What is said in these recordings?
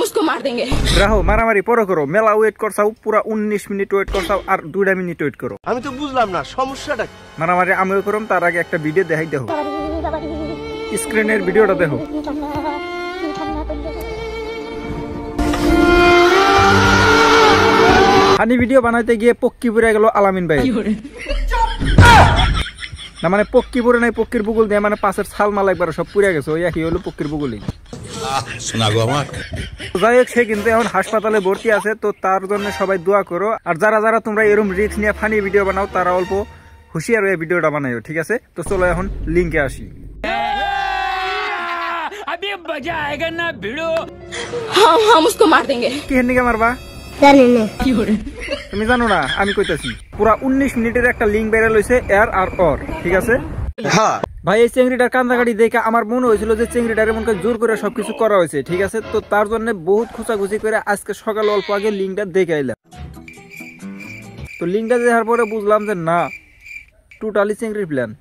उसको मार देंगे। রাহো মারামারি পরে করো, মেলা ওয়েট করছাও, পুরা 19 মিনিট ওয়েট করছাও আর 2 মিনিট ওয়েট করো। আমি তো বুঝলাম না সমস্যাটা কি। মারামারি আমিও করম, তার আগে একটা ভিডিও দেখাই দেখো, স্ক্রিনের ভিডিওটা দেখো। ফানি ভিডিও বানাইতে গিয়ে পক্কি পুরে গেল আলামিন ভাই। না মানে পক্কি পুরে নাই, পক্কির বুকুল দিয়ে মানে পাশের ছাল মাল একবার সব পুড়ে গেছে, ওই একই হলো পক্কির বুকুলই। যাই হোক, সে কিন্তু এখন হাসপাতালে ভর্তি আছে, তো তার জন্য সবাই দোয়া করো। আর যারা যারা তোমরা এরকম রিস্ক নিয়ে ফানি ভিডিও বানাও তারা অল্প হুঁশিয়ার হয়ে ভিডিওটা বানাইও, ঠিক আছে? তো চলো এখন লিঙ্কে আসি। हम उसको मार देंगे। কি হেন্ডিকে মারবা তুমি জানো না? আমি কইতাছি পুরা 19 মিনিটের একটা লিঙ্ক ভাইরাল হইছে এর আর ওর, ঠিক আছে? হ্যাঁ ভাই, এই চেংড়িটার কান্দাকাটি দেখে আমার মনে হয়েছিল যে চেংড়িটার এমন করে জোর করে সবকিছু করা হয়েছে, ঠিক আছে? তো তার জন্য বহুত খোঁচাখুচি করে আজকে সকালে অল্প আগে লিঙ্কটা দেখে আইলাম। তো লিঙ্কটা দেখার পরে বুঝলাম যে না, টোটালি চেংড়ির প্ল্যান।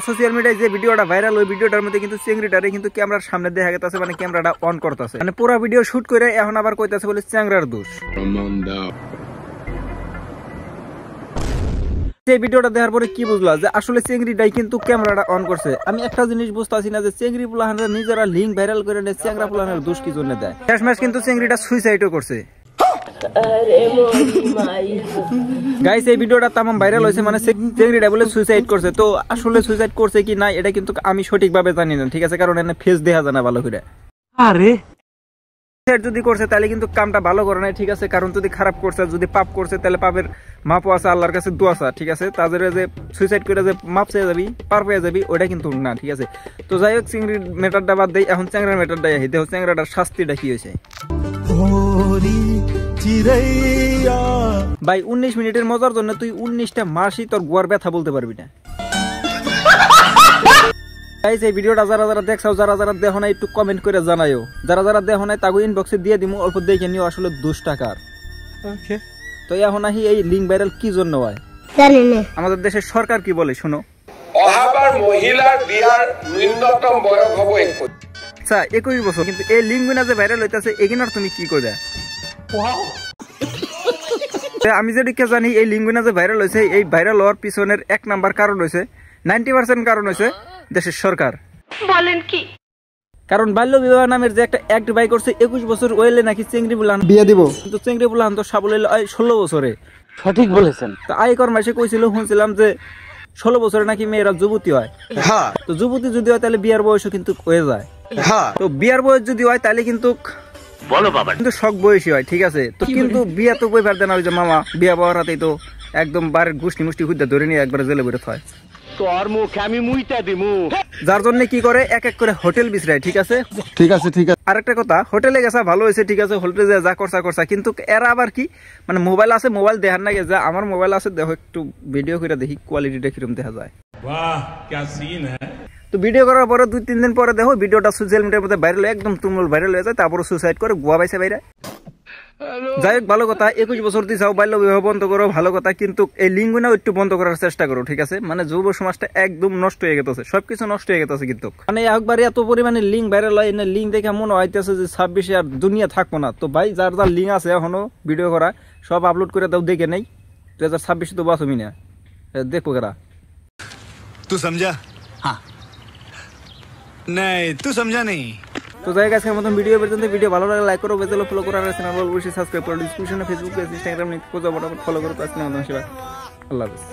সোশ্যাল মিডিয়ায় যে ভিডিওটা ভাইরাল, ওই ভিডিওটার মধ্যে কিন্তু চেংড়িটারে কিন্তু ক্যামেরার সামনে দেখা গেছে, মানে ক্যামেরাটা অন করতেছে, মানে পুরো ভিডিও শুট করে এখন আবার কইতাছে বলে চ্যাংড়ার দোষ। এই ভিডিওটা দেখার পরে কি বুঝলা যে আসলে চেংড়িটাই কিন্তু ক্যামেরাটা অন করছে। আমি একটা জিনিস বুঝতেছি না যে চেংড়ি পোলাহানরা নিজেরা লিঙ্ক ভাইরাল করে নেয়, চ্যাংড়া পোলাহানের দোষ কি জন্য দেয়? শেষমেশ কিন্তু চেংড়িটা সুইসাইডও করছে। গাইস, এই ভিডিওটা তামাম ভাইরাল হয়েছে, মানে চেংড়িটা বলে সুইসাইড করছে। তো আসলে সুইসাইড করছে কি না এটা কিন্তু আমি সঠিকভাবে জানি না, ঠিক আছে? কারণ এনে ফেস দেখা যায় না ভালো করে। আরে যদি করছে তাহলে কিন্তু কামটা ভালো করে নাই, ঠিক আছে? কারণ যদি খারাপ করছে, যদি পাপ করছে, তাহলে পাপের মাপও আছে, আল্লাহর কাছে দোয়া আছে, ঠিক আছে? তাদের যে সুইসাইড করে যে মাপ চেয়ে যাবি, পার পেয়ে যাবি, ওইটা কিন্তু না, ঠিক আছে? তো যাই হোক, চিংড়ির ম্যাটারটা বাদ দেই, এখন চ্যাংড়ার ম্যাটারটা আসি। দেখো চ্যাংড়াটার শাস্তিটা কি হয়েছে। ভাই, 19 মিনিটের মজার জন্য তুই 19টা মাসই তোর গোয়ার ব্যথা বলতে পারবি না। গাইস, এই ভিডিওটা যারা যারা দেখছাও, যারা যারা দেখো না একটু কমেন্ট করে জানাইও। যারা যারা দেখো না তাকে ইনবক্সে দিয়ে দিমু, অল্প দেখে নিও আসলে 2 টাকার। ওকে, তো এখন আহি এই লিঙ্ক ভাইরাল কি জন্য হয় জানি না। আমাদের দেশের সরকার কি বলে শুনো। অহাবার মহিলার বিয়ার ন্যূনতম বয়স হবে 21। আচ্ছা, 21 বছর, কিন্তু এই লিঙ্ক গুনা যে ভাইরাল হইতাছে এগিনার তুমি কি কইবা? ওয়াও, আমি যেদিকে জানি এই লিঙ্ক গুনা যে ভাইরাল হইছে, এই ভাইরাল হওয়ার পিছনের 1 নাম্বার কারণ হইছে, 90% কারণ হইছে দেশের সরকার। বলেন কি? কারণ বাল্য বিবাহ নামের যে একটা অ্যাক্ট বাই করছে, 21 বছর হইলে নাকি চেংড়ি বুলান বিয়ে দিব, কিন্তু চেংড়ি বুলান তো সাবল হইলো 16 বছরে। সঠিক বলেছেন। তো আয়কর মাসে কইছিল, শুনছিলাম যে 16 বছরে নাকি মেয়েরা যুবতী হয়। হ্যাঁ, তো যুবতী যদি হয় তাহলে বিয়ার বয়সও কিন্তু হয়ে যায়। হ্যাঁ, তো বিয়ার বয়স যদি হয় তাহলে কিন্তু বলো বাবা কিন্তু শখ বয়সী হয়, ঠিক আছে? তো কিন্তু বিয়া তো কই পারতেন না, ওই যে মামা বিয়া পাওয়ার হাতেই তো একদম বাড়ির গুষ্টি মুষ্টি খুঁজতে ধরে নিয়ে একবার জেলে বেরোতে হয়। যার জন্য কি করে এক এক করে হোটেল বিছরায়, ঠিক আছে? ঠিক আছে, ঠিক আছে। আরেকটা কথা, হোটেলে গেছা ভালো হয়েছে, ঠিক আছে? হোটেলে যা করছা, কিন্তু এরা আবার কি মানে মোবাইল আছে, মোবাইল দেখার না গেছে, আমার মোবাইল আছে, দেখো একটু ভিডিও করে দেখি কোয়ালিটিটা কিরকম দেখা যায়। বাহ, কি সিন হ্যায়। তো ভিডিও করার পরে 2-3 দিন পরে দেখো ভিডিওটা সোশ্যাল মিডিয়ার মধ্যে ভাইরাল, একদম তুমুল ভাইরাল হয়ে যায়, তারপরে সুইসাইড করে গোয়া পাইছে বাইরে। যাই হোক, ভালো কথা, 21 বছর দিছাও, বাল্য বিবাহ বন্ধ করো, ভালো কথা, কিন্তু এই লিঙ্গুনা একটু বন্ধ করার চেষ্টা করো, ঠিক আছে? মানে যুব সমাজটা একদম নষ্ট হয়ে গেছে, সবকিছু নষ্ট হয়ে গেছে, কিন্তু মানে একবারে এত পরিমাণে লিঙ্ক ভাইরাল হয়, লিঙ্ক দেখে মনে হইতেছে যে 26-এ আর দুনিয়া থাকবো না। তো ভাই, যার যার লিঙ্ক আছে এখনো ভিডিও করা, সব আপলোড করে দাও, দেখে নেই 2026 তো বাঁচবি না, দেখবো কেরা। तू समझा? हाँ नहीं तू समझा नहीं। তো যাই হোক, আজকের মতন ভিডিও পর্যন্ত। ভিডিও ভালো লাগলে লাইক করো, বেজেলো ফলো করো, আর চ্যানেল অবশ্যই সাবস্ক্রাইব করো, ডিসক্রিপশনে ফেসবুক পেজ, ইনস্টাগ্রাম লিংক কোথাও ফলো করো। আজকের মতন সেবা, আল্লাহ হাফেজ।